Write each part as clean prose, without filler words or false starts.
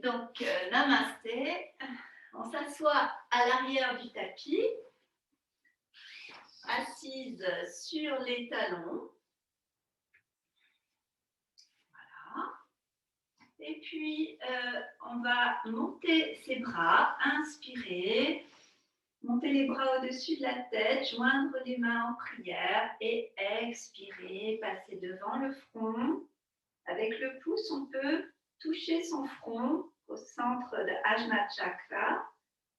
Donc, namasté. On s'assoit à l'arrière du tapis, assise sur les talons. Voilà. Et puis, on va monter ses bras, inspirer, monter les bras au-dessus de la tête, joindre les mains en prière et expirer, passer devant le front. Avec le pouce, on peut toucher son front au centre de Ajna Chakra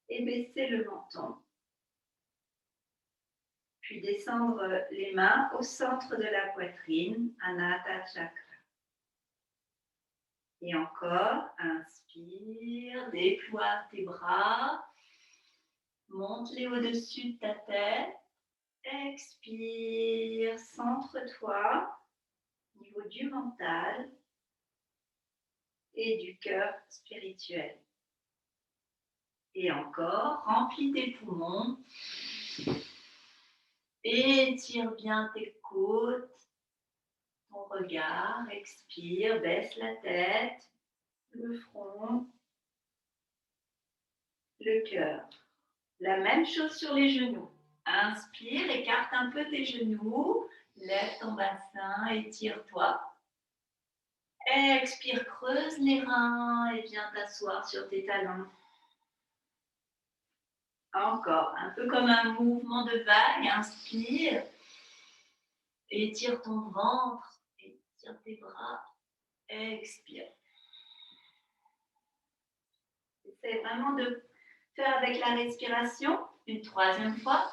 et baisser le menton. Puis descendre les mains au centre de la poitrine, Anahata Chakra. Et encore, inspire, déploie tes bras, monte-les au-dessus de ta tête. Expire, centre-toi au niveau du mental et du cœur spirituel. Et encore, remplis tes poumons. Étire bien tes côtes, ton regard, expire, baisse la tête, le front, le cœur. La même chose sur les genoux. Inspire, écarte un peu tes genoux, lève ton bassin, étire-toi. Expire, creuse les reins et viens t'asseoir sur tes talons. Encore, un peu comme un mouvement de vague, inspire, étire ton ventre, étire tes bras, expire. Essaye vraiment de faire avec la respiration, une troisième fois.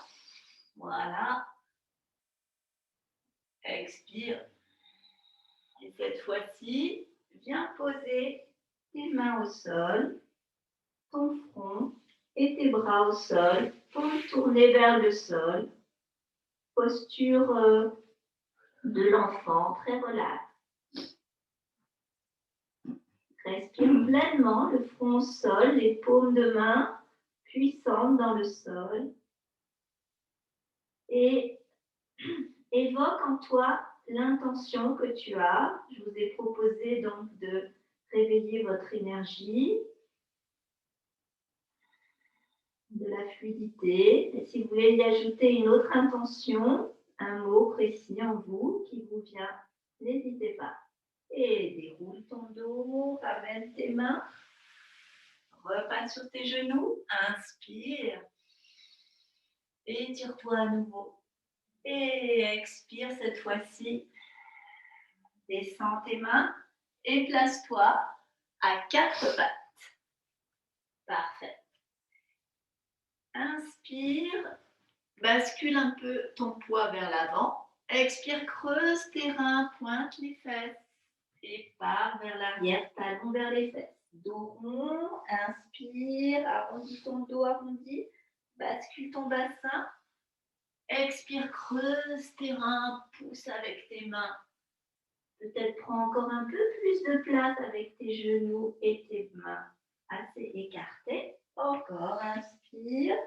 Voilà. Expire. Et cette fois-ci, viens poser tes mains au sol, ton front et tes bras au sol, paumes tournées vers le sol. Posture de l'enfant, très relax. Respire pleinement, le front au sol, les paumes de main puissantes dans le sol. Et évoque en toi l'intention que tu as. Je vous ai proposé donc de réveiller votre énergie, de la fluidité. Et si vous voulez y ajouter une autre intention, un mot précis en vous qui vous vient, n'hésitez pas. Et déroule ton dos, ramène tes mains, repasse sur tes genoux, inspire, étire-toi à nouveau. Et expire cette fois-ci, descends tes mains et place-toi à 4 pattes. Parfait. Inspire, bascule un peu ton poids vers l'avant. Expire, creuse tes reins, pointe les fesses et pars vers l'arrière, talon vers les fesses. Dos rond, inspire, arrondis ton dos, arrondi, bascule ton bassin. Expire, creuse tes reins, pousse avec tes mains. Peut-être prends encore un peu plus de place avec tes genoux et tes mains assez écartées. Encore, inspire.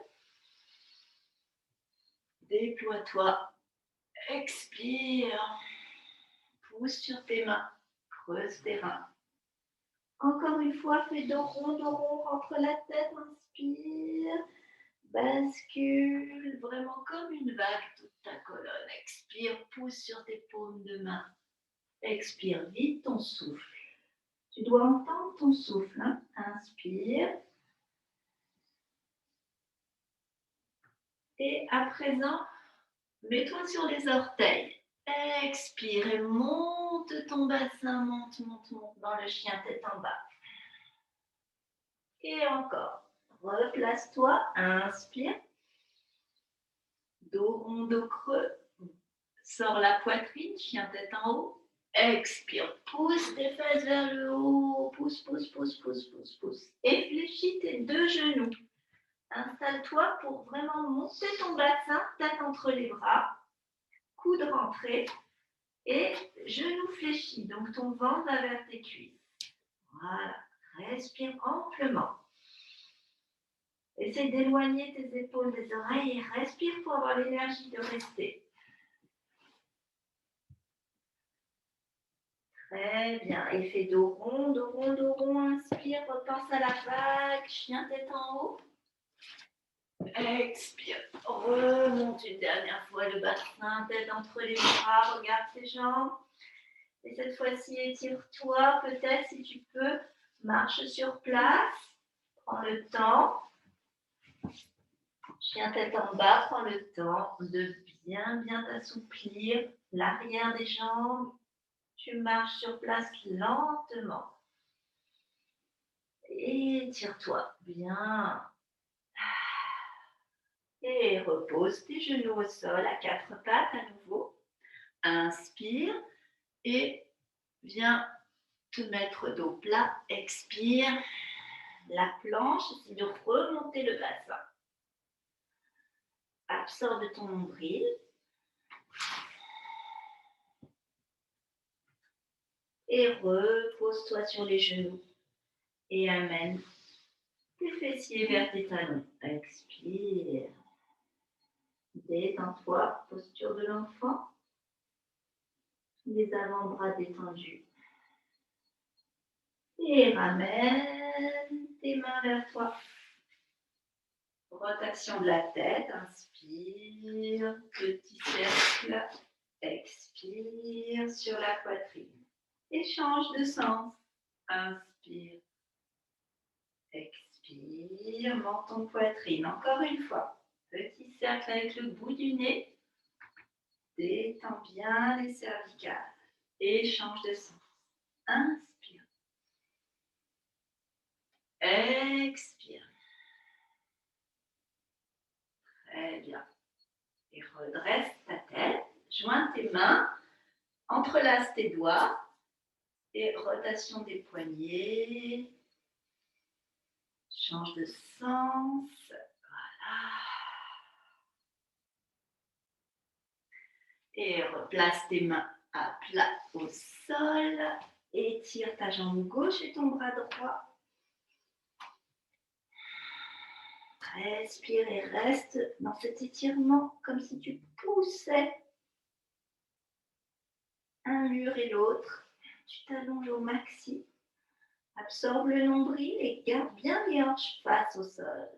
Déploie-toi. Expire. Pousse sur tes mains. Creuse tes reins. Encore une fois, fais dos rond, rentre la tête, inspire. Bascule, vraiment comme une vague toute ta colonne. Expire, pousse sur tes paumes de main. Expire, vide ton souffle. Tu dois entendre ton souffle. Hein? Inspire. Et à présent, mets-toi sur les orteils. Expire et monte ton bassin, monte dans le chien tête en bas. Et encore. Replace-toi, inspire. Dos rond, dos creux. Sors la poitrine, chien tête en haut. Expire, pousse tes fesses vers le haut. Pousse. Et fléchis tes deux genoux. Installe-toi pour vraiment monter ton bassin, tête entre les bras, coude rentré et genoux fléchis. Donc ton ventre va vers tes cuisses. Voilà, respire amplement. Essaye d'éloigner tes épaules des oreilles et respire pour avoir l'énergie de rester. Très bien. Et fais dos rond, dos rond, dos rond. Inspire, repense à la vague. Chien tête en haut. Expire. Remonte une dernière fois le bassin, tête entre les bras. Regarde tes jambes. Et cette fois-ci, étire-toi. Peut-être, si tu peux, marche sur place. Prends le temps. Chien tête en bas. Prends le temps de bien t'assouplir. L'arrière des jambes. Tu marches sur place lentement. Étire-toi bien. Et repose tes genoux au sol à quatre pattes à nouveau. Inspire et viens te mettre dos plat. Expire. La planche, c'est de remonter le bassin. Absorbe ton nombril. Et repose-toi sur les genoux. Et amène tes fessiers vers tes talons. Expire. Détends-toi, posture de l'enfant. Les avant-bras détendus. Et ramène tes mains vers toi. Rotation de la tête. Inspire. Petit cercle. Expire sur la poitrine. Et change de sens. Inspire. Expire. Menton poitrine. Encore une fois. Petit cercle avec le bout du nez. Détends bien les cervicales. Et change de sens. Inspire. Expire. Très bien. Et redresse ta tête. Joins tes mains. Entrelace tes doigts. Et rotation des poignets. Change de sens. Voilà. Et replace tes mains à plat au sol. Étire ta jambe gauche et ton bras droit. Respire et reste dans cet étirement comme si tu poussais un mur et l'autre. Tu t'allonges au maxi. Absorbe le nombril et garde bien les hanches face au sol.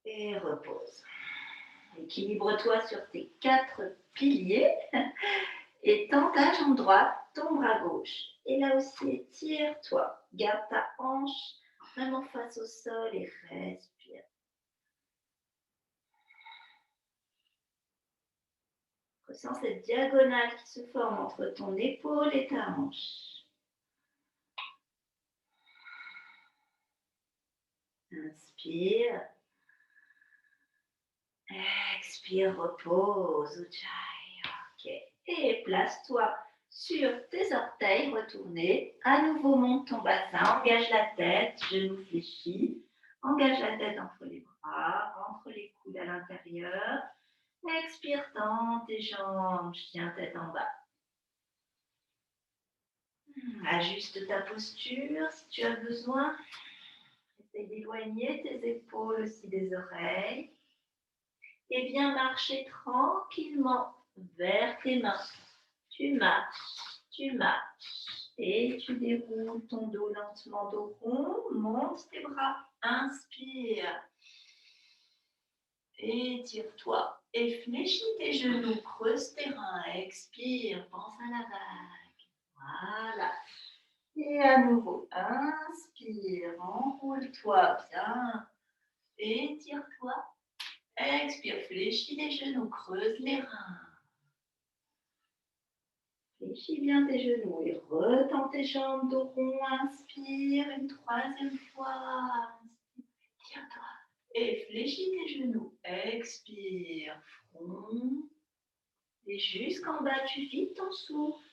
Et repose. Équilibre-toi sur tes 4 piliers et tends ta jambe droite, ton bras gauche. Et là aussi, étire-toi. Garde ta hanche vraiment face au sol et respire. Ressens cette diagonale qui se forme entre ton épaule et ta hanche. Inspire. Expire, repose. Ujjayi. Ok. Et place-toi sur tes orteils retournés. À nouveau, monte ton bassin. Engage la tête, genoux fléchis. Engage la tête entre les bras. Rentre les coudes à l'intérieur. Expire, tends tes jambes. Chien tête en bas. Ajuste ta posture si tu as besoin. Essaye d'éloigner tes épaules aussi des oreilles. Et viens marcher tranquillement vers tes mains. Tu marches et tu déroules ton dos lentement, dos rond. Monte tes bras. Inspire. Étire-toi et fléchis tes genoux. Creuse tes reins. Expire. Pense à la vague. Voilà. Et à nouveau, inspire, enroule-toi bien, étire-toi, expire, fléchis les genoux, creuse les reins. Fléchis bien tes genoux et retends tes jambes dos rond, inspire une troisième fois, étire-toi et fléchis tes genoux, expire, front, et jusqu'en bas tu vides ton souffle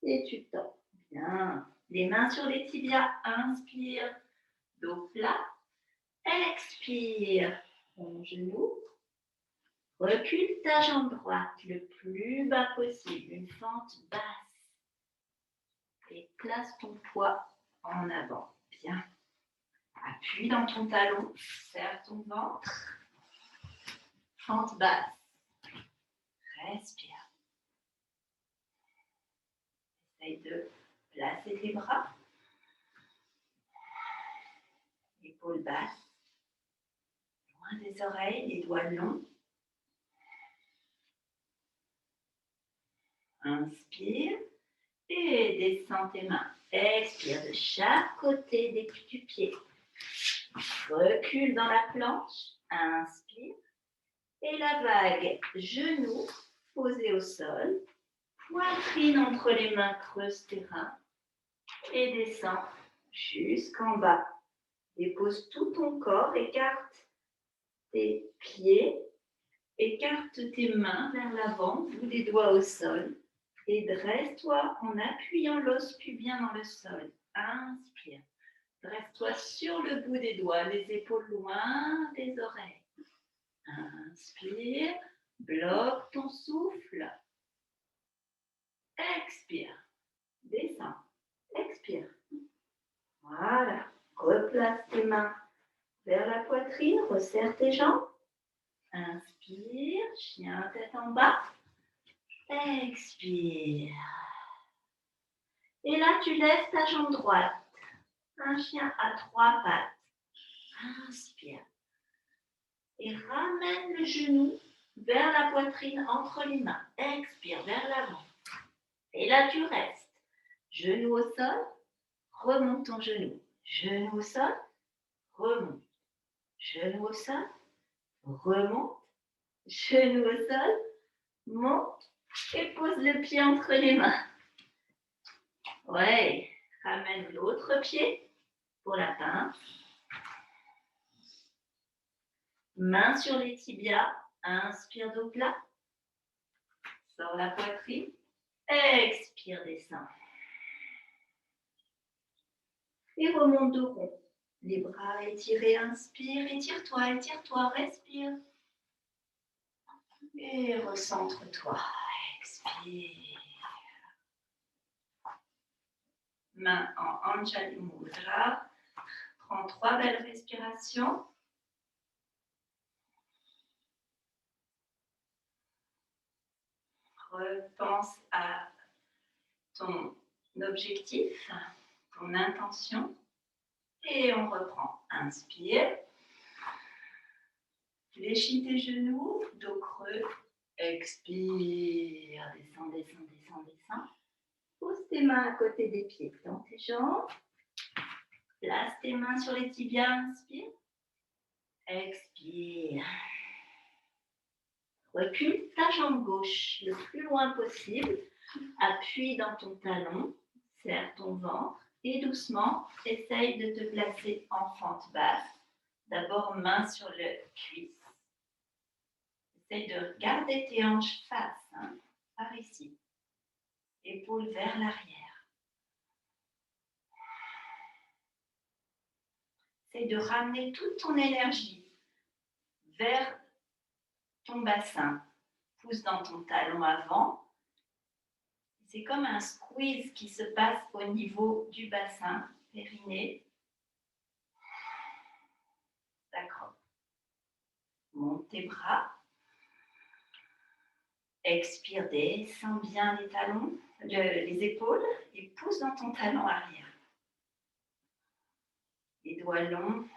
et tu tends bien. Les mains sur les tibias, inspire, dos plat, expire, ton genou, recule ta jambe droite le plus bas possible, une fente basse, et place ton poids en avant, bien. Appuie dans ton talon, serre ton ventre, fente basse, respire. Essaye de placer tes bras. Épaules basses. Loin des oreilles, les doigts longs. Inspire et descends tes mains. Expire de chaque côté du pied. Recule dans la planche. Inspire. Et la vague, genoux posés au sol. Poitrine entre les mains, creuse terrain. Et descends jusqu'en bas. Dépose tout ton corps, écarte tes pieds, écarte tes mains vers l'avant, bout des doigts au sol. Et dresse-toi en appuyant l'os pubien dans le sol. Inspire. Dresse-toi sur le bout des doigts, les épaules loin des oreilles. Inspire. Bloque ton souffle. Expire. Descends. Expire. Voilà. Replace tes mains vers la poitrine. Resserre tes jambes. Inspire. Chien tête en bas. Expire. Et là, tu lèves ta jambe droite. Un chien à 3 pattes. Inspire. Et ramène le genou vers la poitrine entre les mains. Expire vers l'avant. Et là, tu restes. Genou au sol. Remonte ton genou. Genou au sol. Remonte. Genou au sol. Remonte. Genou au sol. Monte. Et pose le pied entre les mains. Ouais. Ramène l'autre pied pour la pince. Main sur les tibias. Inspire dos plat. Sors la poitrine. Expire, descends. Et remonte dos rond. Les bras étirés. Inspire. Étire-toi. Respire. Et recentre-toi. Expire. Main en Anjali Mudra. Prends 3 belles respirations. Repense à ton objectif, ton intention. Et on reprend. Inspire. Fléchis tes genoux, dos creux. Expire. Descends. Pose tes mains à côté des pieds dans tes jambes. Place tes mains sur les tibias. Inspire. Expire. Recule ta jambe gauche le plus loin possible. Appuie dans ton talon. Serre ton ventre. Et doucement, essaye de te placer en fente basse. D'abord, main sur le cuisse. Essaye de garder tes hanches face, par ici. Épaules vers l'arrière. Essaye de ramener toute ton énergie vers ton bassin. Pousse dans ton talon avant. C'est comme un squeeze qui se passe au niveau du bassin, périnée. Sacrum. Monte tes bras. Expire, descends bien les talons, les épaules et pousse dans ton talon arrière. Les doigts longs.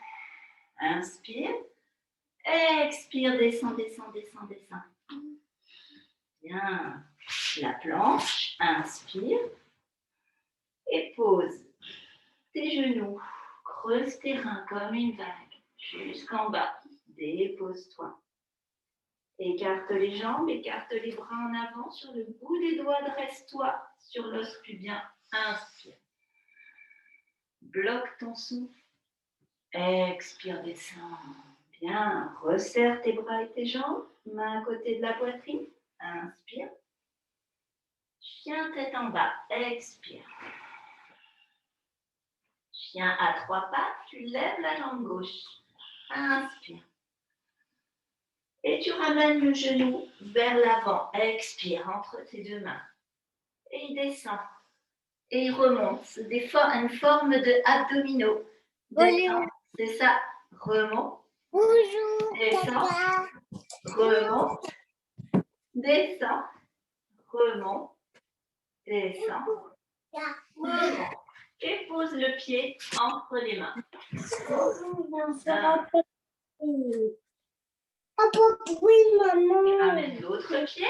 Inspire. Expire, descends. Bien. La planche. Inspire. Et pose tes genoux. Creuse tes reins comme une vague jusqu'en bas. Dépose-toi. Écarte les jambes, écarte les bras en avant sur le bout des doigts, dresse-toi sur l'os pubien. Inspire. Bloque ton souffle. Expire, descends. Bien. Resserre tes bras et tes jambes. Main à côté de la poitrine. Inspire. Chien tête en bas. Expire. Chien à 3 pattes. Tu lèves la jambe gauche. Inspire. Et tu ramènes le genou vers l'avant. Expire entre tes 2 mains. Et il descend. Et il remonte. C'est une forme de abdominaux. Descend. C'est ça. Remonte. Bonjour, Descend. papa. Remonte. Descend. Remonte. Descend. Mouvement. Et pose le pied entre les mains. Ramène l'autre pied.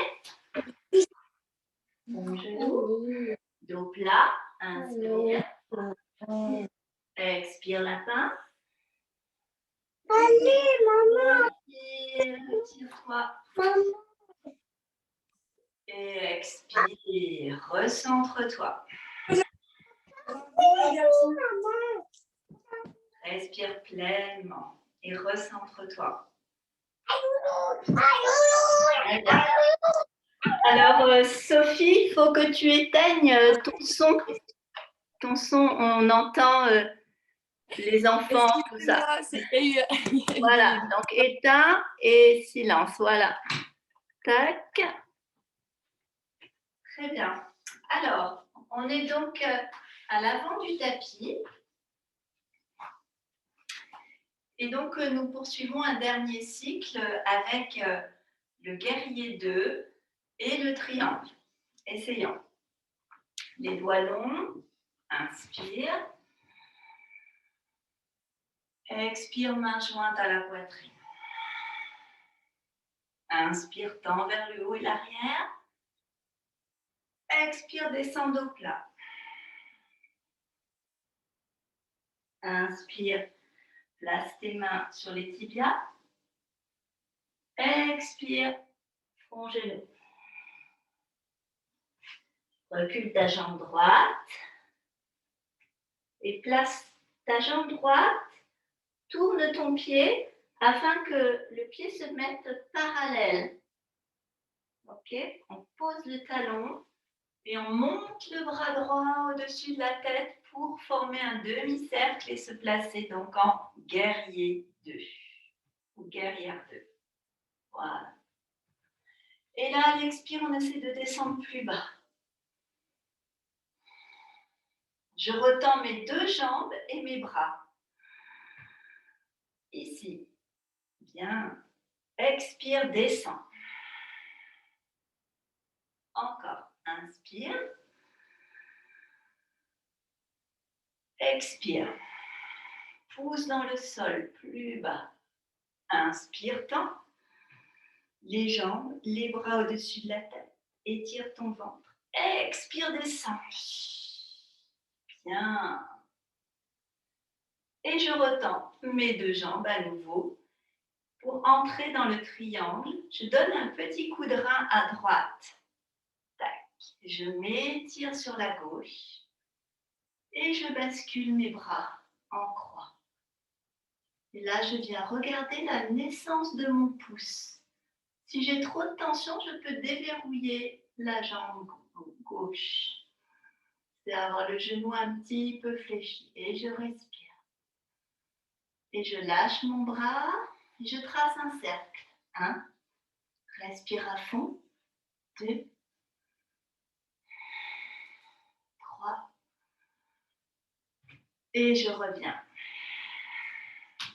Mon genou. Dos plat. Inspire. Expire la pince. Allez, maman. Inspire, retire-toi. Et expire, recentre-toi. Respire pleinement et recentre-toi. Alors, Sophie, il faut que tu éteignes ton son. Ton son, on entend les enfants, tout ça. Voilà, donc éteins et silence, voilà. Tac. Très bien. Alors, on est donc à l'avant du tapis. Et donc, nous poursuivons un dernier cycle avec le guerrier 2 et le triangle. Essayons. Les doigts longs. Inspire. Expire, main jointe à la poitrine. Inspire, tends vers le haut et l'arrière. Expire, descends dos plat. Inspire, place tes mains sur les tibias. Expire, front genou. Recule ta jambe droite. Et place ta jambe droite. Tourne ton pied afin que le pied se mette parallèle. Ok, on pose le talon et on monte le bras droit au-dessus de la tête pour former un demi-cercle et se placer donc en guerrier 2 ou guerrière 2. Voilà. Et là, à l'expire, on essaie de descendre plus bas. Je retends mes deux jambes et mes bras. Ici. Bien. Expire, descends. Encore. Inspire. Expire. Pousse dans le sol, plus bas. Inspire, tends les jambes, les bras au-dessus de la tête. Étire ton ventre. Expire, descends. Bien. Et je retends mes deux jambes à nouveau. Pour entrer dans le triangle, je donne un petit coup de rein à droite. Tac. Je m'étire sur la gauche. Et je bascule mes bras en croix. Et là, je viens regarder la naissance de mon pouce. Si j'ai trop de tension, je peux déverrouiller la jambe gauche. C'est avoir le genou un petit peu fléchi. Et je respire. Et je lâche mon bras et je trace un cercle. 1. Respire à fond. 2. 3. Et je reviens.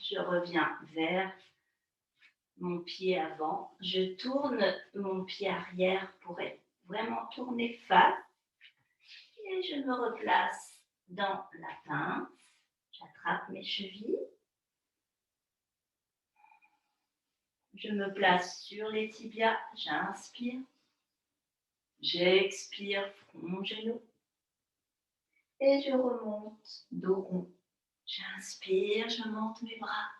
Je reviens vers mon pied avant. Je tourne mon pied arrière pour vraiment tourner face. Et je me replace dans la pince. J'attrape mes chevilles. Je me place sur les tibias. J'inspire. J'expire, front, genou. Et je remonte, dos rond. J'inspire, je monte mes bras.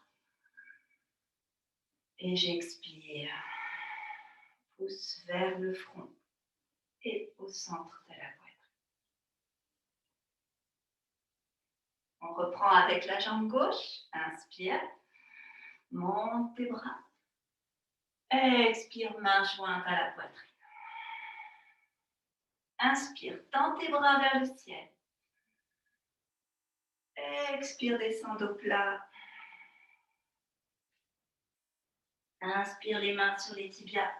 Et j'expire. Pousse vers le front et au centre de la poitrine. On reprend avec la jambe gauche. Inspire. Monte tes bras. Expire, main jointe à la poitrine. Inspire, tends tes bras vers le ciel. Expire, descends dos plat. Inspire, les mains sur les tibias.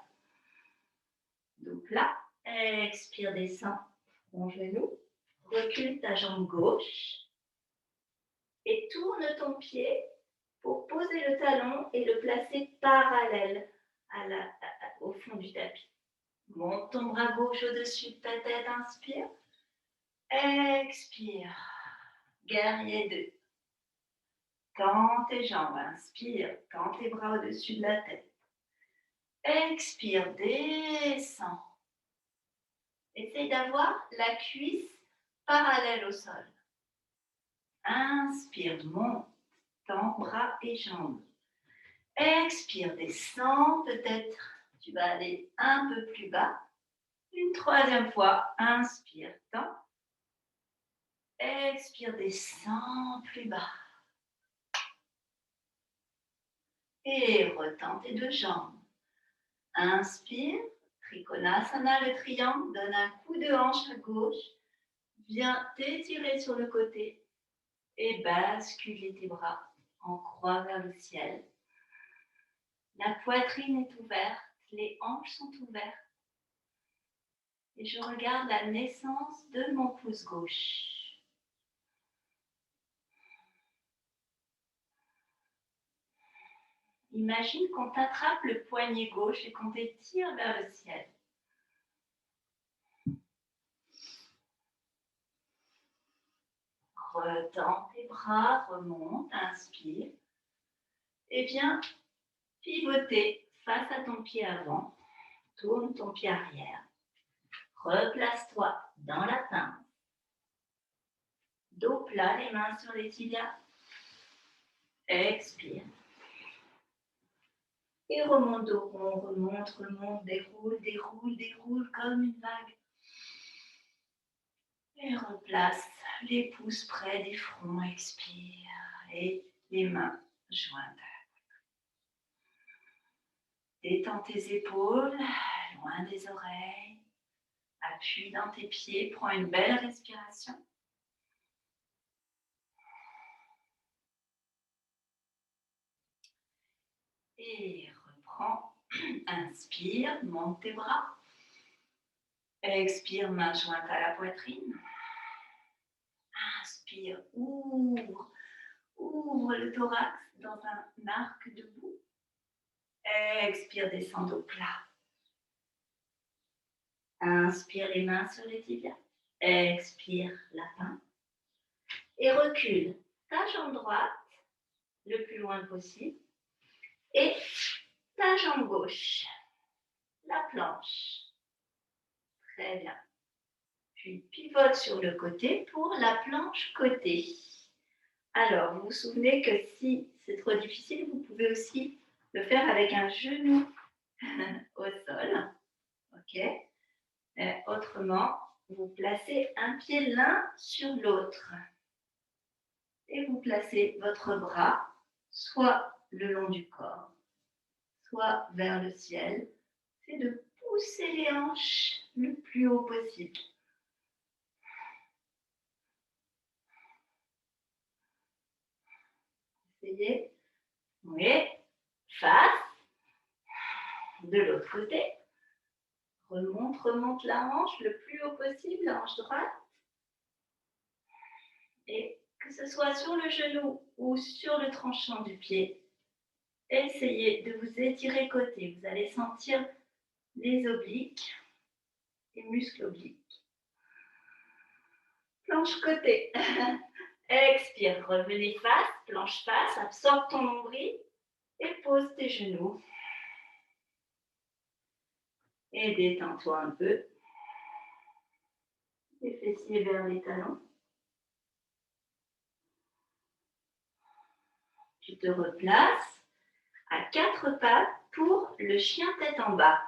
Dos plat. Expire, descends, front genou. Recule ta jambe gauche. Et tourne ton pied pour poser le talon et le placer parallèle au fond du tapis. Monte ton bras gauche au-dessus de ta tête, inspire. Expire. Guerrier 2. Tends tes jambes. Inspire. Tends tes bras au-dessus de la tête. Expire. Descends. Essaye d'avoir la cuisse parallèle au sol. Inspire. Monte. Tends bras et jambes. Expire. Descends. Peut-être tu vas aller un peu plus bas. Une troisième fois. Inspire. Tends. Expire, descends plus bas. Et retends tes deux jambes. Inspire, Trikonasana, le triangle. Donne un coup de hanche à gauche. Viens t'étirer sur le côté. Et basculer tes bras en croix vers le ciel. La poitrine est ouverte, les hanches sont ouvertes. Et je regarde la naissance de mon pouce gauche. Imagine qu'on t'attrape le poignet gauche et qu'on t'étire vers le ciel. Retends tes bras, remonte, inspire. Et viens pivoter face à ton pied avant. Tourne ton pied arrière. Replace-toi dans la pince. Dos plat, les mains sur les tibias. Expire. Et remonte au rond, remonte, déroule comme une vague. Et replace les pouces près des fronts, expire. Et les mains jointes. Détends tes épaules, loin des oreilles. Appuie dans tes pieds, prends une belle respiration. Et reprends. Inspire, monte tes bras. Expire, main jointe à la poitrine. Inspire, ouvre le thorax dans un arc debout. Expire, descends au plat. Inspire, les mains sur les tibias. Expire, la pince. Et recule ta jambe droite le plus loin possible. Et ta jambe gauche, la planche. Très bien. Puis pivote sur le côté pour la planche côté. Alors, vous vous souvenez que si c'est trop difficile, vous pouvez aussi le faire avec un genou au sol. Ok. Autrement, vous placez un pied l'un sur l'autre. Et vous placez votre bras soit le long du corps, soit vers le ciel. C'est de pousser les hanches le plus haut possible. Essayez. Oui. Face. De l'autre côté. Remonte la hanche le plus haut possible, la hanche droite. Et que ce soit sur le genou ou sur le tranchant du pied, essayez de vous étirer côté. Vous allez sentir les obliques, les muscles obliques. Planche côté. Expire, revenez face, planche face, absorbe ton nombril et pose tes genoux. Et détends-toi un peu. Les fessiers vers les talons. Tu te replaces à quatre pattes pour le chien tête en bas.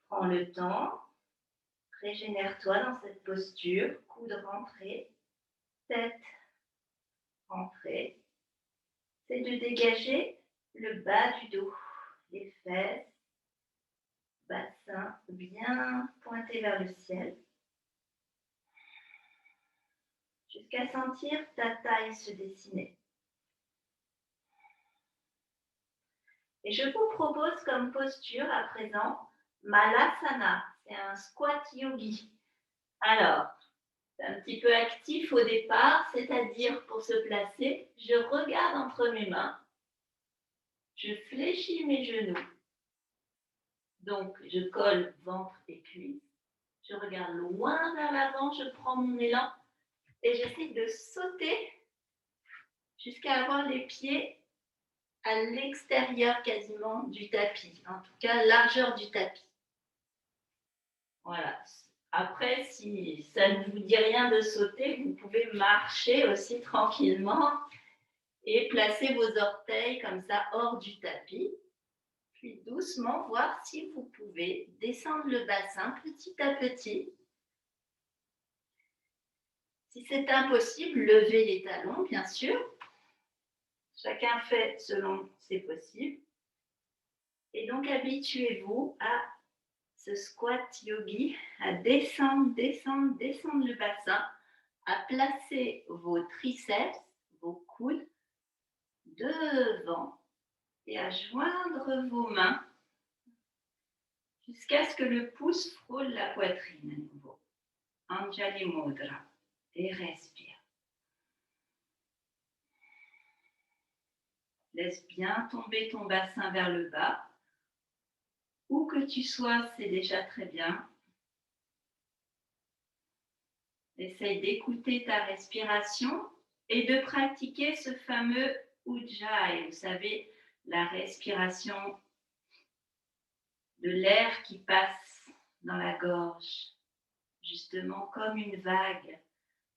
Prends le temps, régénère-toi dans cette posture, coude rentré, tête rentrée. C'est de dégager le bas du dos, les fesses, bassin bien pointé vers le ciel, jusqu'à sentir ta taille se dessiner. Et je vous propose comme posture à présent Malasana, c'est un squat yogi. Alors, c'est un petit peu actif au départ, c'est-à-dire pour se placer, je regarde entre mes mains, je fléchis mes genoux, Donc, je colle ventre et cuisse. Je regarde loin vers l'avant, je prends mon élan et j'essaie de sauter jusqu'à avoir les pieds à l'extérieur quasiment du tapis. En tout cas, largeur du tapis. Voilà. Après, si ça ne vous dit rien de sauter, vous pouvez marcher aussi tranquillement et placer vos orteils comme ça hors du tapis. Puis doucement voir si vous pouvez descendre le bassin petit à petit. Si c'est impossible, levez les talons, bien sûr. Chacun fait selon ses possibles. Et donc, habituez-vous à ce squat yogi, à descendre, descendre, descendre le bassin, à placer vos triceps, vos coudes devant et à joindre vos mains jusqu'à ce que le pouce frôle la poitrine à nouveau. Anjali Mudra. Et respire. Laisse bien tomber ton bassin vers le bas. Où que tu sois, c'est déjà très bien. Essaye d'écouter ta respiration et de pratiquer ce fameux Ujjayi. Vous savez, la respiration de l'air qui passe dans la gorge, justement comme une vague,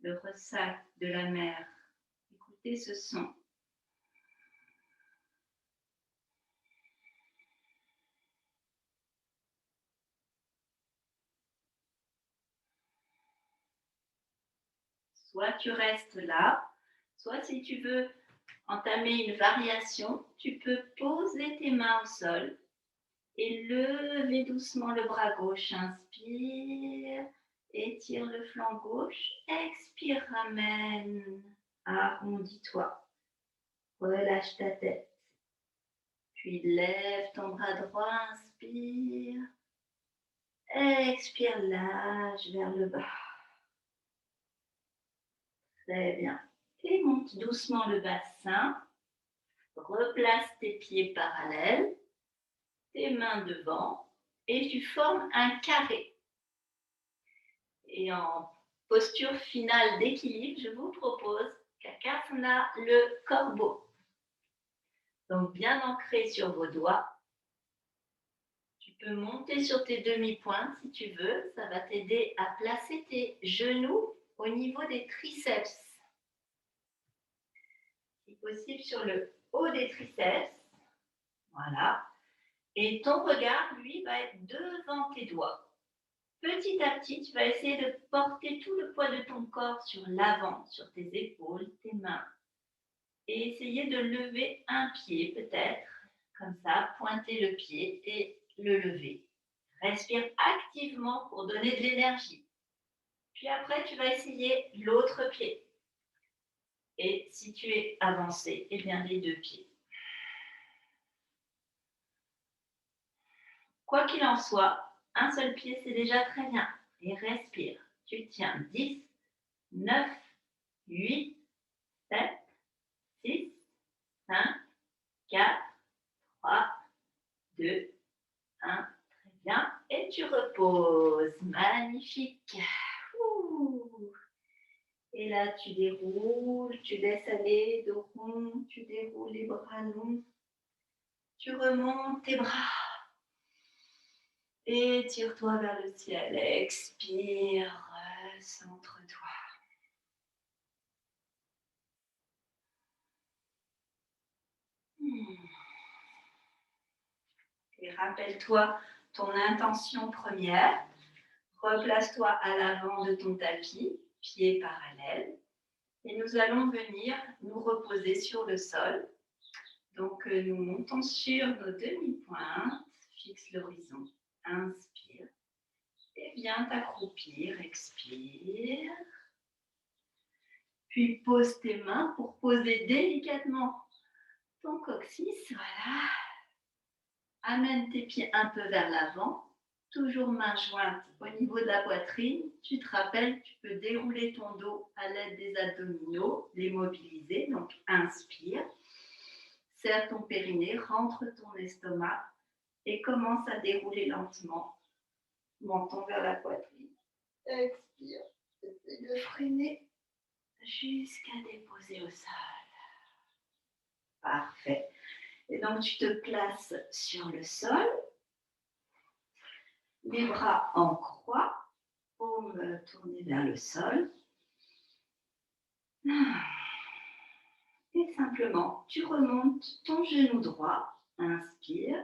le ressac de la mer. Écoutez ce son. Soit tu restes là, soit si tu veux entamer une variation, tu peux poser tes mains au sol et lever doucement le bras gauche. Inspire, étire le flanc gauche, expire, ramène, arrondis-toi, relâche ta tête. Puis lève ton bras droit, inspire, expire, lâche vers le bas. Très bien. Et monte doucement le bassin. Replace tes pieds parallèles, tes mains devant et tu formes un carré. Et en posture finale d'équilibre, je vous propose Kakasana, le corbeau. Donc bien ancré sur vos doigts. Tu peux monter sur tes demi-pointes si tu veux. Ça va t'aider à placer tes genoux au niveau des triceps. Si possible sur le haut des triceps. Voilà. Et ton regard, lui, va être devant tes doigts. Petit à petit, tu vas essayer de porter tout le poids de ton corps sur l'avant, sur tes épaules, tes mains. Et essayer de lever un pied peut-être, comme ça, pointer le pied et le lever. Respire activement pour donner de l'énergie. Puis après, tu vas essayer l'autre pied. Et si tu es avancé, eh bien les deux pieds. Quoi qu'il en soit, un seul pied, c'est déjà très bien. Et respire. Tu tiens 10, 9, 8, 7, 6, 5, 4, 3, 2, 1. Très bien. Et tu reposes. Magnifique. Ouh. Et là, tu déroules, tu laisses aller dos rond, tu déroules les bras longs. Tu remontes tes bras. Et tire-toi vers le ciel. Expire, centre-toi. Et rappelle-toi ton intention première. Replace-toi à l'avant de ton tapis, pieds parallèles. Et nous allons venir nous reposer sur le sol. Donc, nous montons sur nos demi-pointes. Fixe l'horizon. Inspire. Et viens t'accroupir. Expire. Puis pose tes mains pour poser délicatement ton coccyx. Voilà. Amène tes pieds un peu vers l'avant. Toujours main jointe au niveau de la poitrine. Tu te rappelles, tu peux dérouler ton dos à l'aide des abdominaux, les mobiliser. Donc, inspire. Serre ton périnée, rentre ton estomac. et commence à dérouler lentement. Menton vers la poitrine. Expire. Essaye de freiner jusqu'à déposer au sol. Parfait. Et donc, tu te places sur le sol. Les bras en croix. Paumes tournées vers le sol. Et simplement, tu remontes ton genou droit. Inspire.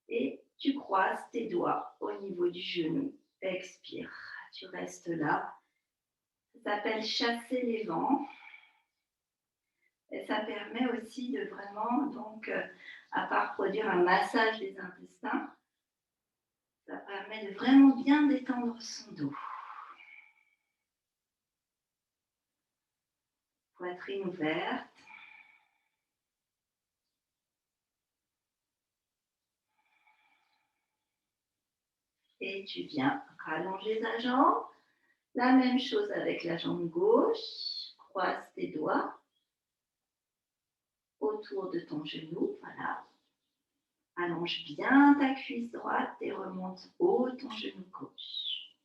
Et tu croises tes doigts au niveau du genou. Expire. Tu restes là. Ça s'appelle chasser les vents. Et ça permet aussi de vraiment, donc, à part produire un massage des intestins, ça permet de vraiment bien détendre son dos. Poitrine ouverte. Et tu viens rallonger ta jambe. La même chose avec la jambe gauche. Croise tes doigts autour de ton genou. Voilà. Allonge bien ta cuisse droite et remonte haut ton genou gauche.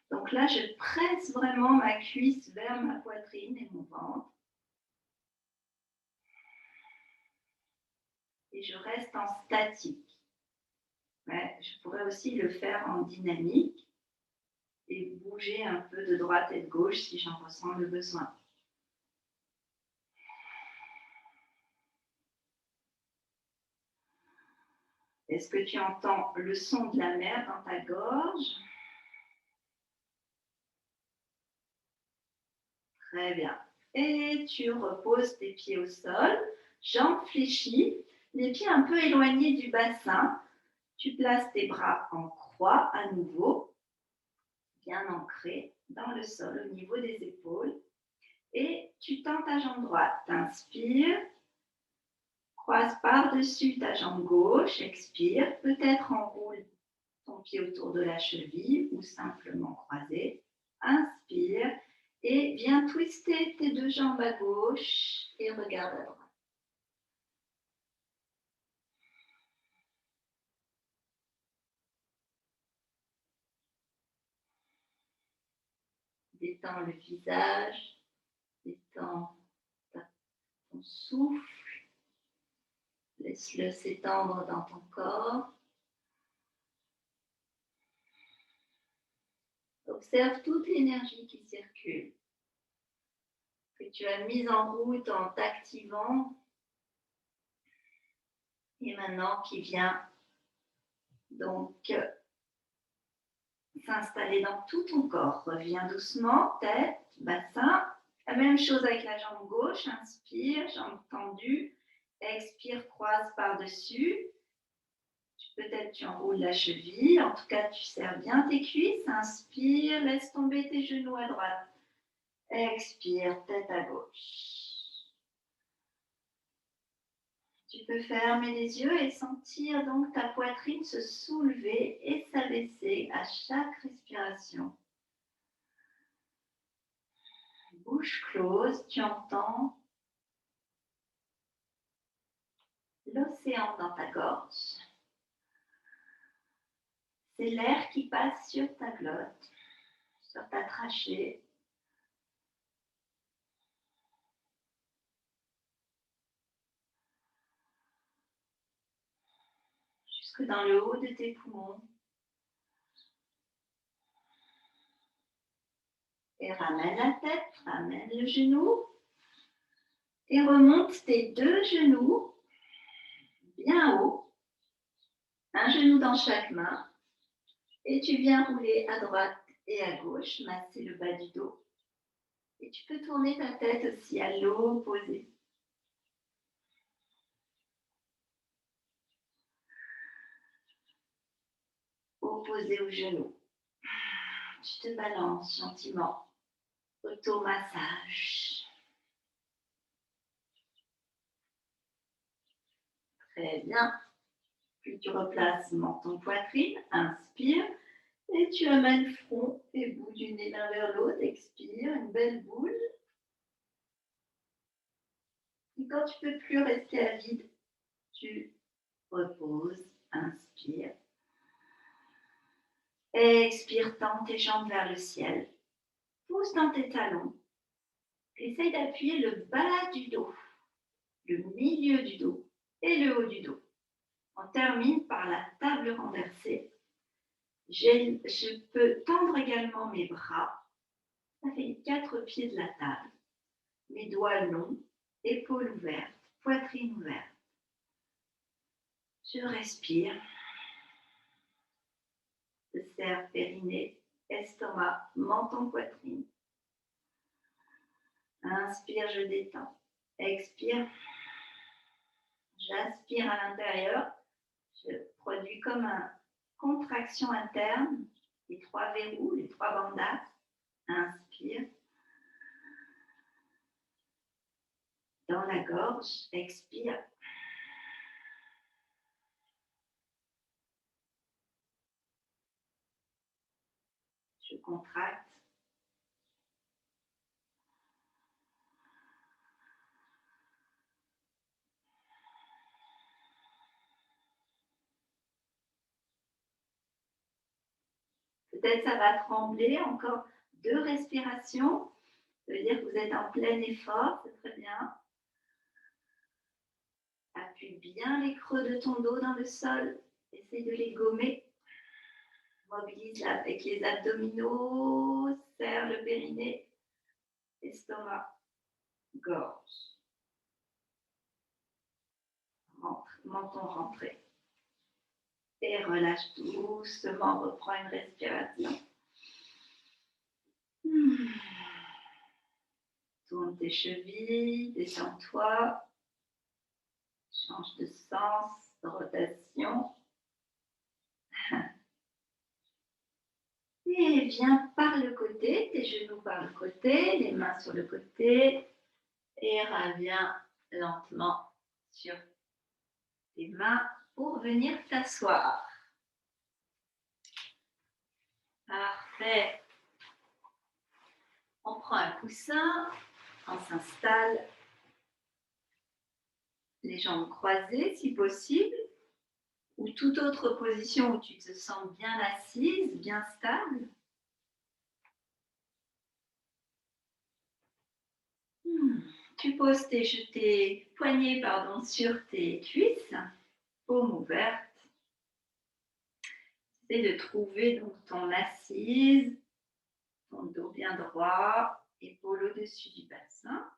Donc là, je presse vraiment ma cuisse vers ma poitrine et mon ventre. Et je reste en statique. Ouais, je pourrais aussi le faire en dynamique et bouger un peu de droite et de gauche si j'en ressens le besoin. Est-ce que tu entends le son de la mer dans ta gorge? Très bien. Et tu reposes tes pieds au sol, jambes fléchies, les pieds un peu éloignés du bassin. Tu places tes bras en croix à nouveau, bien ancrés dans le sol au niveau des épaules. Et tu tends ta jambe droite. Inspire. Croise par-dessus ta jambe gauche. Expire. Peut-être enroule ton pied autour de la cheville ou simplement croiser. Inspire. Et viens twister tes deux jambes à gauche et regarde à droite. Détends le visage. Détends ton souffle. Laisse-le s'étendre dans ton corps. Observe toute l'énergie qui circule, que tu as mise en route en t'activant et maintenant qui vient donc s'installer dans tout ton corps. Reviens doucement, tête, bassin. La même chose avec la jambe gauche. Inspire, jambe tendue. Expire, croise par-dessus. Peut-être tu enroules la cheville. En tout cas, tu serres bien tes cuisses. Inspire, laisse tomber tes genoux à droite. Expire, tête à gauche. Tu peux fermer les yeux et sentir donc ta poitrine se soulever et s'abaisser à chaque respiration. Bouche close, tu entends l'océan dans ta gorge. C'est l'air qui passe sur ta glotte, sur ta trachée. Jusque dans le haut de tes poumons. Et ramène la tête, ramène le genou. Et remonte tes deux genoux bien haut. Un genou dans chaque main. Et tu viens rouler à droite et à gauche, masser le bas du dos. Et tu peux tourner ta tête aussi à l'opposé. Opposé au genou. Tu te balances gentiment. Automassage. Très bien. Puis tu replaces menton poitrine. Inspire. Et tu amènes front et bout du nez l'un vers l'autre. Expire. Une belle boule. Et quand tu ne peux plus rester à vide, tu repose, inspire. Expire, tends tes jambes vers le ciel. Pousse dans tes talons. Essaye d'appuyer le bas du dos, le milieu du dos et le haut du dos. On termine par la table renversée. Je peux tendre également mes bras. Ça fait les 4 pieds de la table. Mes doigts longs, épaules ouvertes, poitrine ouverte. Je respire. Je serre périnée, estomac, menton, poitrine. Inspire, je détends. Expire. J'inspire à l'intérieur. Je produis comme une contraction interne. Les 3 verrous, les 3 bandas. Inspire. Dans la gorge, expire. Je contracte. Peut-être ça va trembler, encore 2 respirations. Ça veut dire que vous êtes en plein effort, c'est très bien. Appuie bien les creux de ton dos dans le sol. Essaye de les gommer. Mobilise avec les abdominaux. Serre le périnée. Estomac. Gorge. Menton rentré. Et relâche doucement. Reprends une respiration. Tourne tes chevilles. Détends-toi. Change de sens, de rotation. Et viens par le côté, tes genoux par le côté, les mains sur le côté. Et reviens lentement sur tes mains pour venir t'asseoir. Parfait. On prend un coussin, on s'installe. Les jambes croisées si possible. Ou toute autre position où tu te sens bien assise, bien stable. Tu poses tes poignets sur tes cuisses, paumes ouvertes. Essaie de trouver donc ton assise, ton dos bien droit, épaules au-dessus du bassin,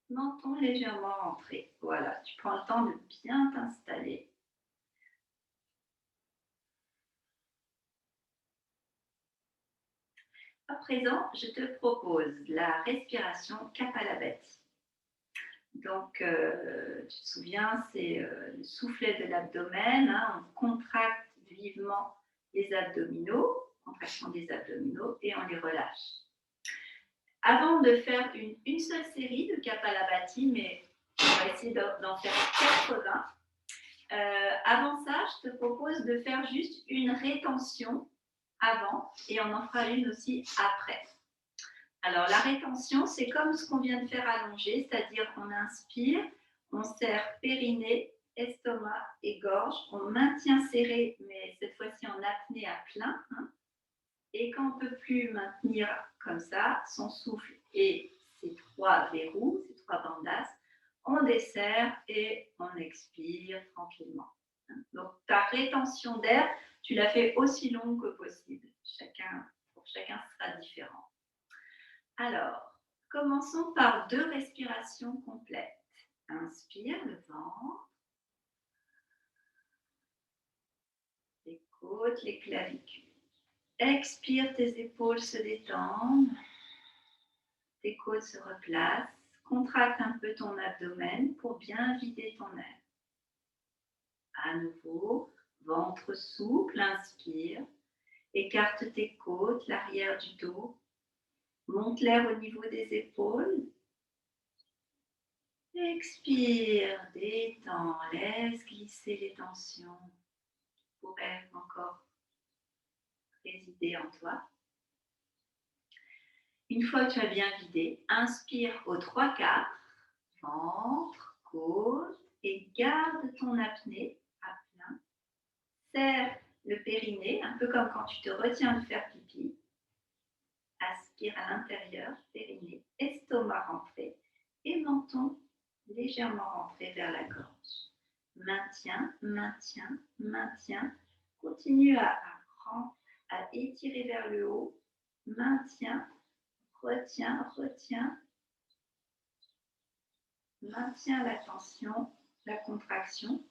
menton légèrement rentré. Voilà, tu prends le temps de bien t'installer. À présent, je te propose la respiration Kapalabhati. Donc, tu te souviens, c'est le soufflet de l'abdomen. On contracte vivement les abdominaux, contraction des abdominaux, et on les relâche. Avant de faire une seule série de Kapalabhati, mais on va essayer d'en faire 80. Avant ça, je te propose de faire juste une rétention avant, et on en fera une aussi après. Alors, la rétention, c'est comme ce qu'on vient de faire allongé, c'est-à-dire qu'on inspire, on serre périnée, estomac et gorge, on maintient serré, mais cette fois-ci en apnée à plein. Et quand on ne peut plus maintenir comme ça, son souffle et ses 3 verrous, ses 3 bandas, on desserre et on expire tranquillement. Donc, ta rétention d'air, tu la fais aussi longue que possible. Pour chacun, ce sera différent. Alors, commençons par 2 respirations complètes. Inspire le ventre, les côtes, les clavicules. Expire, tes épaules se détendent, tes côtes se replacent. Contracte un peu ton abdomen pour bien vider ton air. À nouveau, ventre souple, inspire. Écarte tes côtes, l'arrière du dos. Monte l'air au niveau des épaules. Expire, détends, laisse glisser les tensions qui pourraient encore résider en toi. Une fois que tu as bien vidé, inspire aux 3/4, ventre, côte, et garde ton apnée serre le périnée, un peu comme quand tu te retiens de faire pipi. Aspire à l'intérieur, périnée, estomac rentré et menton légèrement rentré vers la gorge. Maintiens, maintiens, maintiens. Continue à étirer vers le haut. Maintiens, retiens, retiens. Maintiens la tension, la contraction.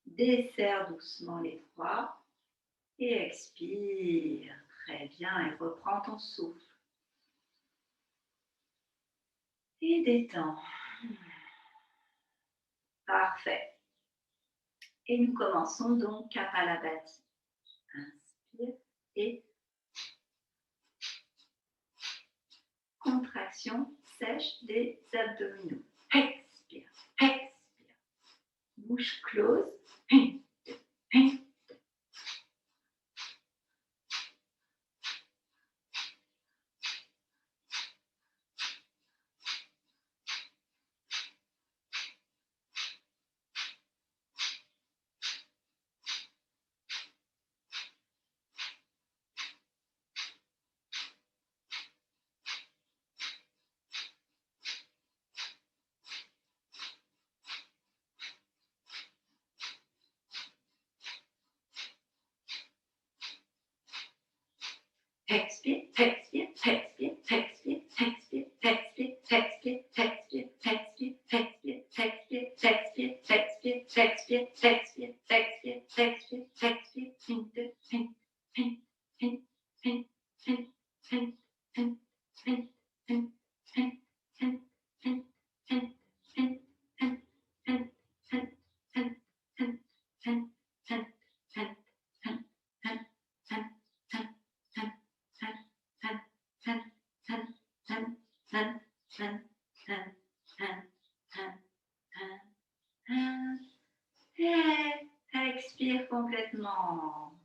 Desserre doucement les bras et expire. Très bien, et reprends ton souffle. Et détends. Parfait. Et nous commençons donc Kapalabhati. Inspire et contraction sèche des abdominaux. Expire, expire. Bouche close. Expire, expire, expire, expire, expire, expire, expire, expire, expire, expire, expire, expire, expire, expire, expire, expire, expire, expire, Expire complètement.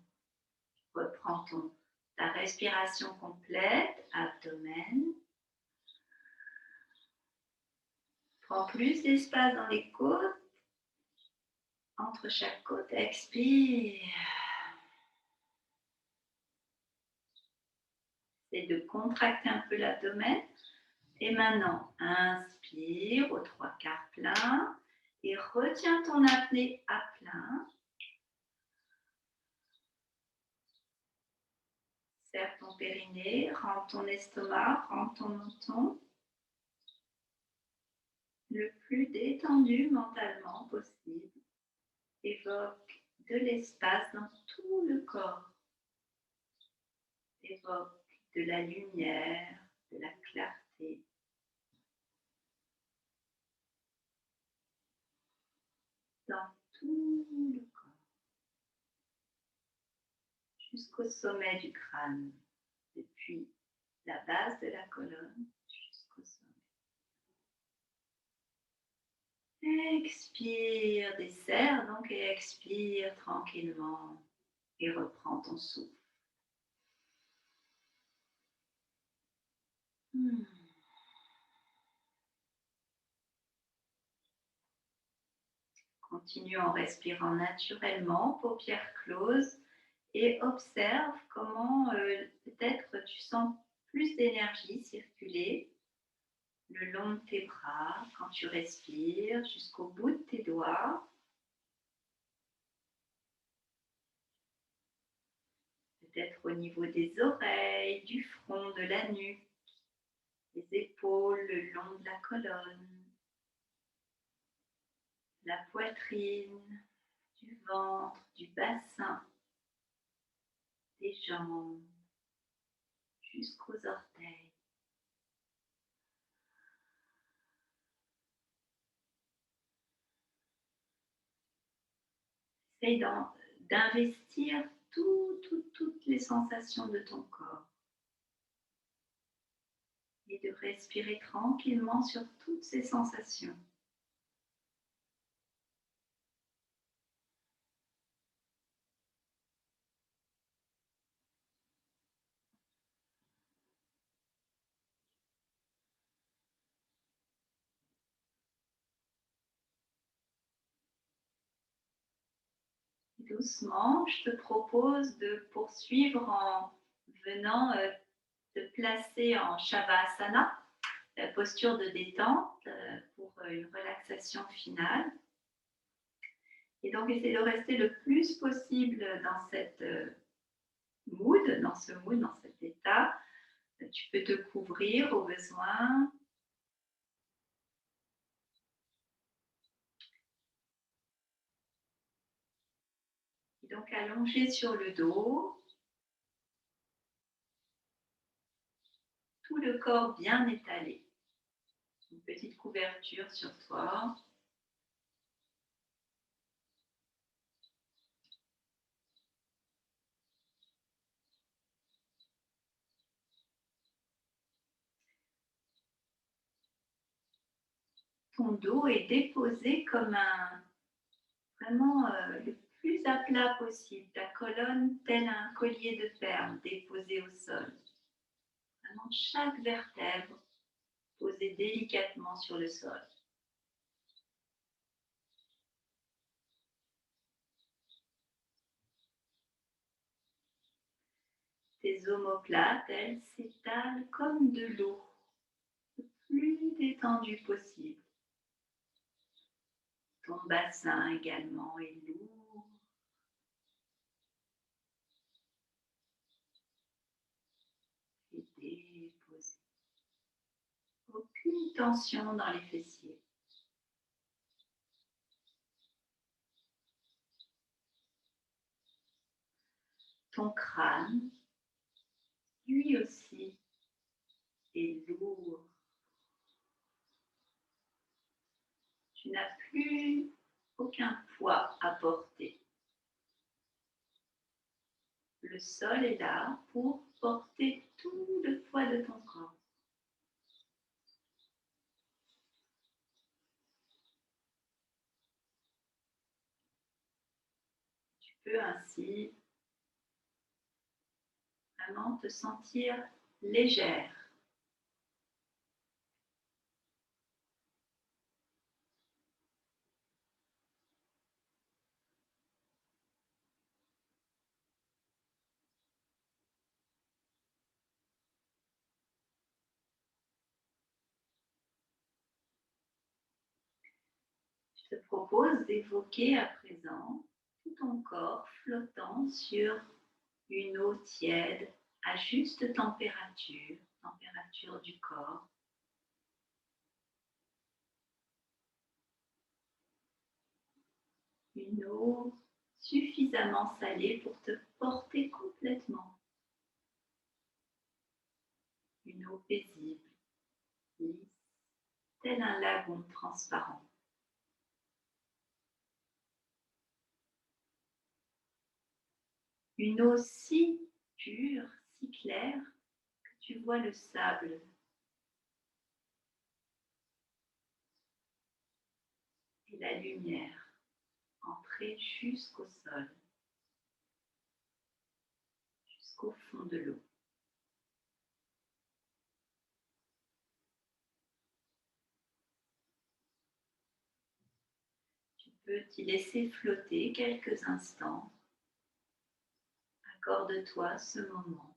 Reprends ta respiration complète, abdomen. Prends plus d'espace dans les côtes. Entre chaque côte, expire. C'est de contracter un peu l'abdomen. Et maintenant, inspire aux 3/4 plein. Et retiens ton apnée à plein. Serre ton périnée, rentre ton estomac, rentre ton menton. Le plus détendu mentalement possible. Évoque de l'espace dans tout le corps. Évoque de la lumière, de la clarté. Dans tout le corps. Jusqu'au sommet du crâne. Depuis la base de la colonne jusqu'au sommet. Expire, desserre donc et expire tranquillement et reprends ton souffle. Continue en respirant naturellement, paupières closes, et observe comment peut-être tu sens plus d'énergie circuler le long de tes bras quand tu respires jusqu'au bout de tes doigts. Peut-être au niveau des oreilles, du front, de la nuque, des épaules, le long de la colonne, la poitrine, du ventre, du bassin, des jambes, jusqu'aux orteils. Essaye d'investir toutes les sensations de ton corps et de respirer tranquillement sur toutes ces sensations. Doucement, je te propose de poursuivre en venant te placer en Shavasana, la posture de détente pour une relaxation finale. Et donc, essaie de rester le plus possible dans cette dans ce mood, dans cet état. Tu peux te couvrir au besoin. Et donc, allongé sur le dos. Tout le corps bien étalé. Une petite couverture sur toi. Ton dos est déposé comme vraiment le plus à plat possible. Ta colonne tel un collier de perles déposé au sol. Vraiment chaque vertèbre posée délicatement sur le sol. Tes omoplates, elles s'étalent comme de l'eau, le plus détendu possible. Ton bassin également est lourd. Et déposé. Aucune tension dans les fessiers. Ton crâne, lui aussi, est lourd. Tu n'as plus aucun poids à porter. Le sol est là pour porter tout le poids de ton corps. Tu peux ainsi vraiment te sentir légère. Je te propose d'évoquer à présent tout ton corps flottant sur une eau tiède à juste température, température du corps. Une eau suffisamment salée pour te porter complètement. Une eau paisible, lisse, tel un lagon transparent. Une eau si pure, si claire, que tu vois le sable et la lumière entrer jusqu'au sol, jusqu'au fond de l'eau. Tu peux t'y laisser flotter quelques instants. Accorde-toi ce moment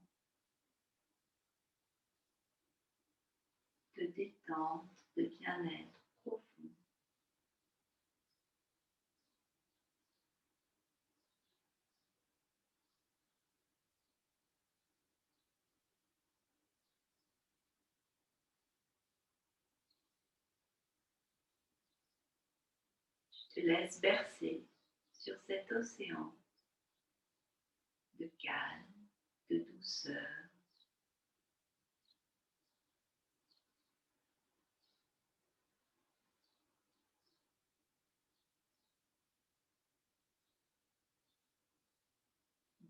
de détente, de bien-être profond. Tu te laisses bercer sur cet océan de calme, de douceur.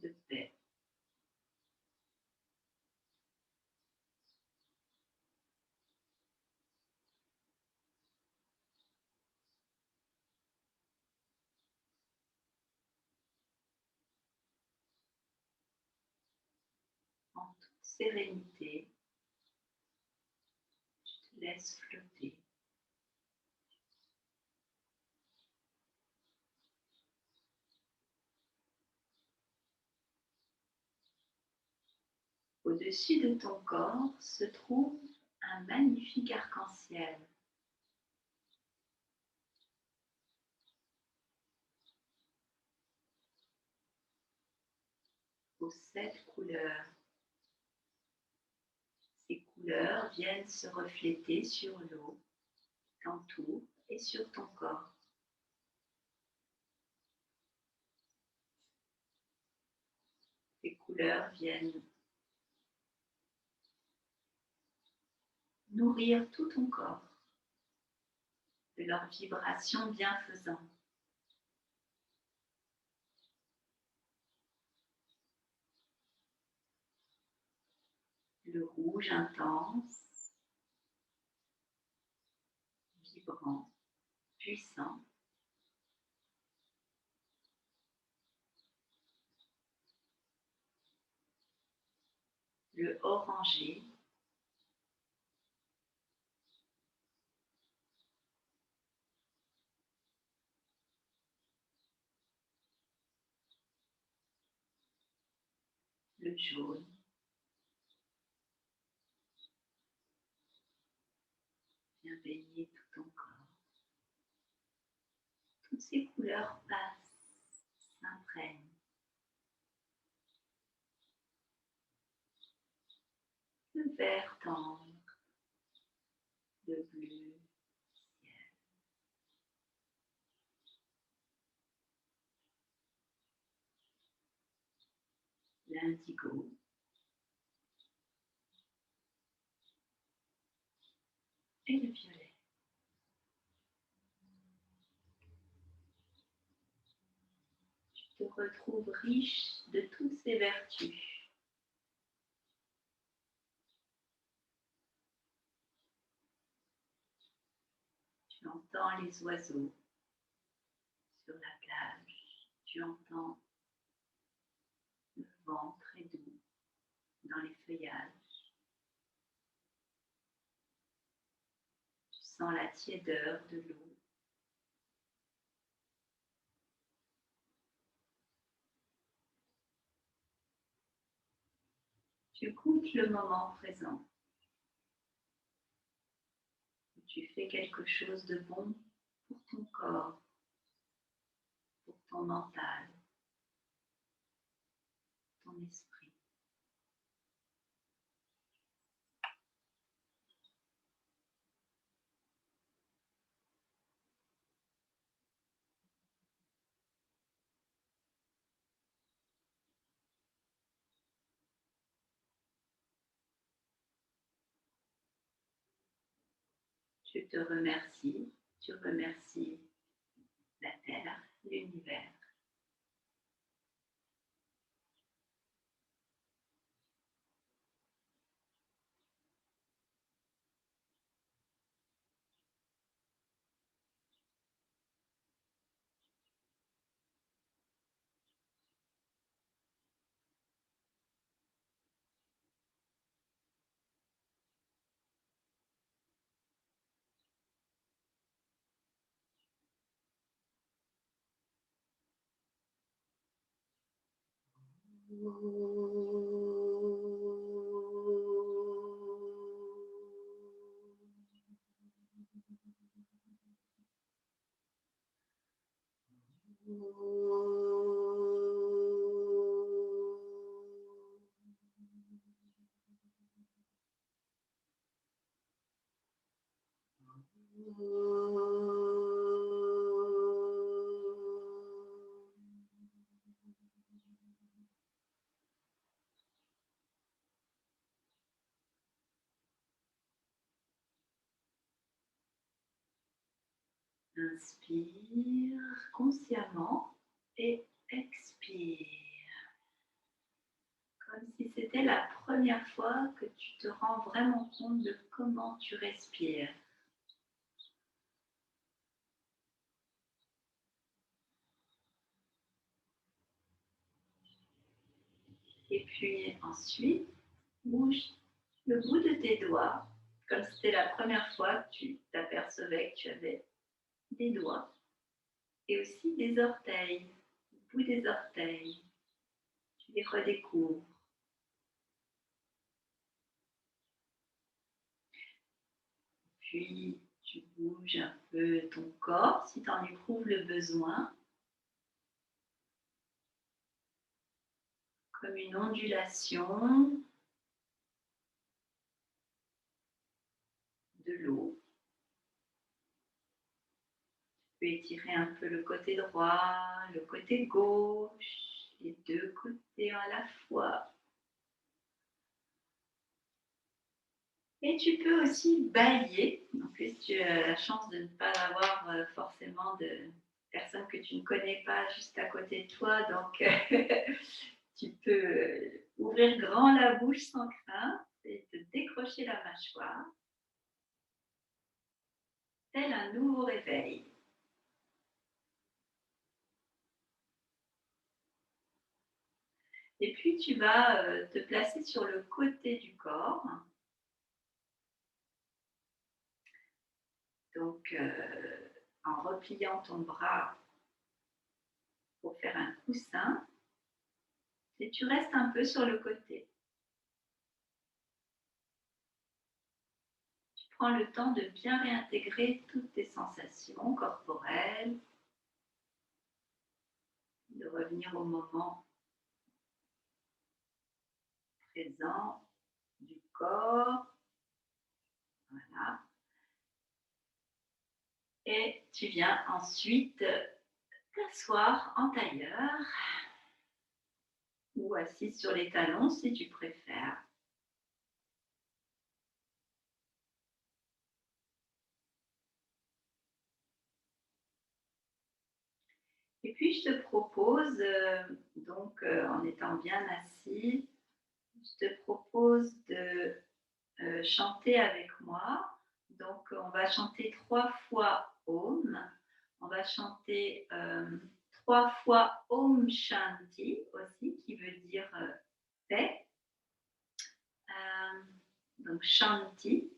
De paix. En toute sérénité, tu te laisses flotter. Au-dessus de ton corps se trouve un magnifique arc-en-ciel. Aux 7 couleurs. Ces couleurs viennent se refléter sur l'eau qui t'entoure et sur ton corps. Ces couleurs viennent nourrir tout ton corps de leurs vibrations bienfaisantes. Le rouge intense, vibrant, puissant. Le orangé, le jaune, vient baigner tout ton corps. Toutes ces couleurs passent, s'imprègnent. Le vert tendre, le bleu, ciel, l'indigo, et le violet. Tu te retrouves riche de toutes ces vertus. Tu entends les oiseaux sur la plage. Tu entends le vent très doux dans les feuillages. Tu sens la tiédeur de l'eau. Tu goûtes le moment présent. Tu fais quelque chose de bon pour ton corps, pour ton mental, ton esprit. Je te remercie, tu remercies la Terre, l'univers. Inspire consciemment et expire. Comme si c'était la première fois que tu te rends vraiment compte de comment tu respires. Et puis ensuite, bouge le bout de tes doigts, comme si c'était la première fois que tu t'apercevais que tu avais des doigts. Et aussi des orteils, le bout des orteils. Tu les redécouvres. Puis, tu bouges un peu ton corps si tu en éprouves le besoin. Comme une ondulation de l'eau. Tu peux étirer un peu le côté droit, le côté gauche, les deux côtés à la fois. Et tu peux aussi balayer. En plus, tu as la chance de ne pas avoir forcément de personnes que tu ne connais pas juste à côté de toi. Donc, tu peux ouvrir grand la bouche sans crainte et te décrocher la mâchoire. Tel un nouveau réveil. Et puis, tu vas te placer sur le côté du corps. Donc, en repliant ton bras pour faire un coussin. Et tu restes un peu sur le côté. Tu prends le temps de bien réintégrer toutes tes sensations corporelles, de revenir au moment présent du corps. Voilà. Et tu viens ensuite t'asseoir en tailleur ou assis sur les talons si tu préfères. Et puis je te propose, en étant bien assis, je te propose de chanter avec moi. Donc, on va chanter 3 fois Om. On va chanter 3 fois Om Shanti aussi, qui veut dire paix. Donc, Shanti.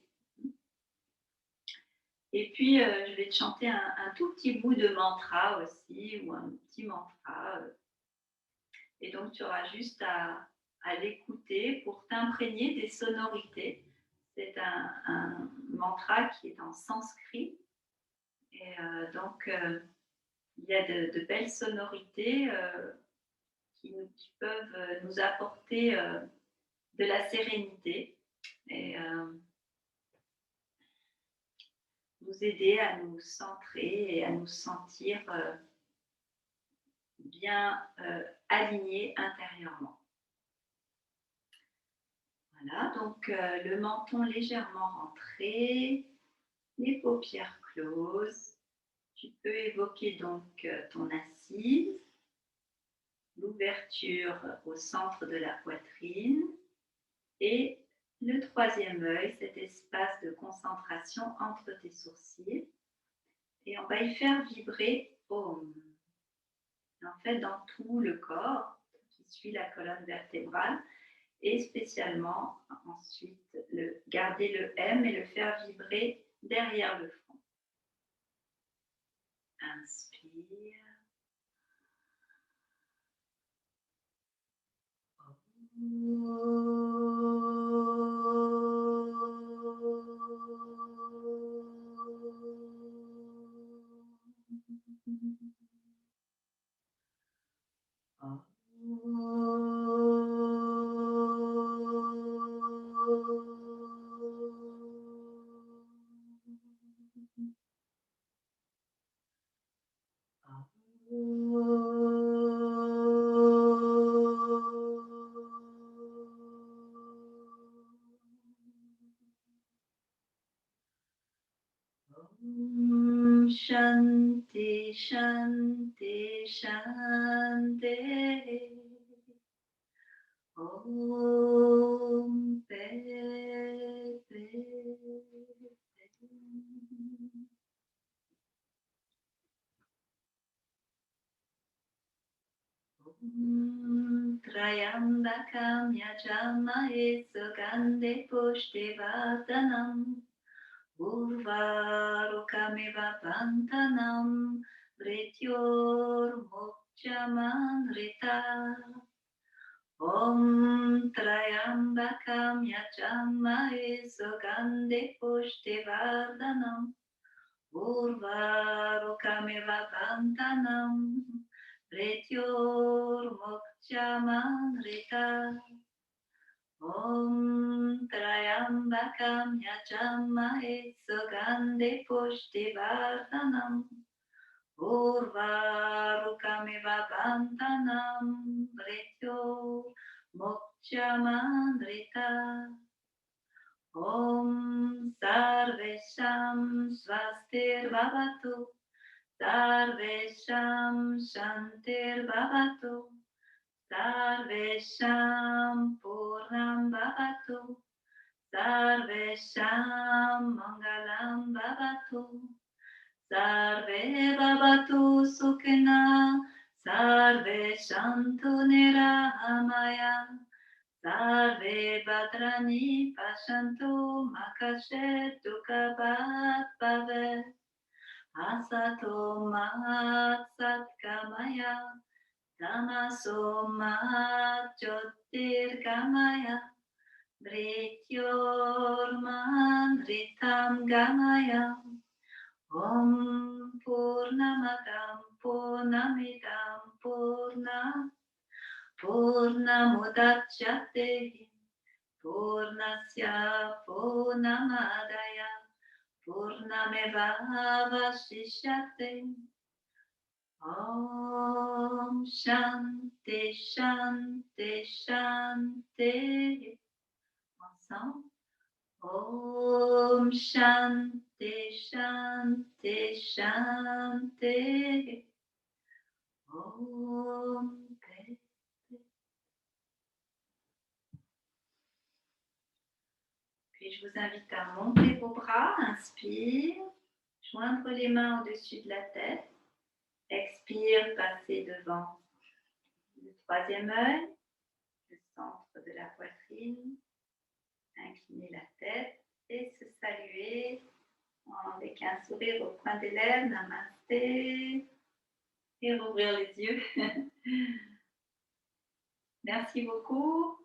Et puis, je vais te chanter un tout petit bout de mantra aussi, ou un petit mantra. Et donc, tu auras juste à l'écouter pour t'imprégner des sonorités. C'est un mantra qui est en sanskrit. Et il y a de belles sonorités qui peuvent nous apporter de la sérénité et nous aider à nous centrer et à nous sentir bien alignés intérieurement. Voilà, donc le menton légèrement rentré, les paupières closes. Tu peux évoquer donc ton assise, l'ouverture au centre de la poitrine et le troisième œil, cet espace de concentration entre tes sourcils. Et on va y faire vibrer Om. En fait, dans tout le corps qui suit la colonne vertébrale et spécialement ensuite garder le M et le faire vibrer derrière le front. Inspire. Shanti, Shanti, Shanti. Om Pe, Pe, Pe. Om Trayambakam Yajamahe Sugandhe Pushti Vardhanam Urvarukamiva Pantanam Mrityor Mukchamanrita Om Trayambakam Yajamahe Sugandhi Pushti Vardhanam Urvarukamiva Bandhanam Prityor Mukchamanrita Om Trayambakam Yajamahe Sugandhi Pushti Vardhanam Urvarukamiva Bandhanam Prityor Mukchamanrita Om Sarvesham Swastir Bhavatu Sarvesham Shantir Bhavatu Sarvesham Purnam Bhavatu Sarvesham Mangalam Bhavatu Sarve Bhavatu Sukhina Sarve Shantu Nirahamaya Sarve Bhadrani Pashantu Makashetu Kabhat Bhavet Asato Mat Satkamaya Tamaso Mat Jyotir Gamaya Mrityorman Ritam Gamaya Om Purnamadam Purnamidam Purnamudachyate Purnasya Purnamadaya Purnamevavashishyate Om Shanti Shanti Shanti Ensemble Om Shanti Shanti Shanti Om Puis je vous invite à monter vos bras, inspire, joindre les mains au-dessus de la tête, expire, passer devant le troisième œil, le centre de la poitrine, incliner la tête et se saluer avec un sourire au coin des lèvres, namasté, et rouvrir les yeux. Merci beaucoup.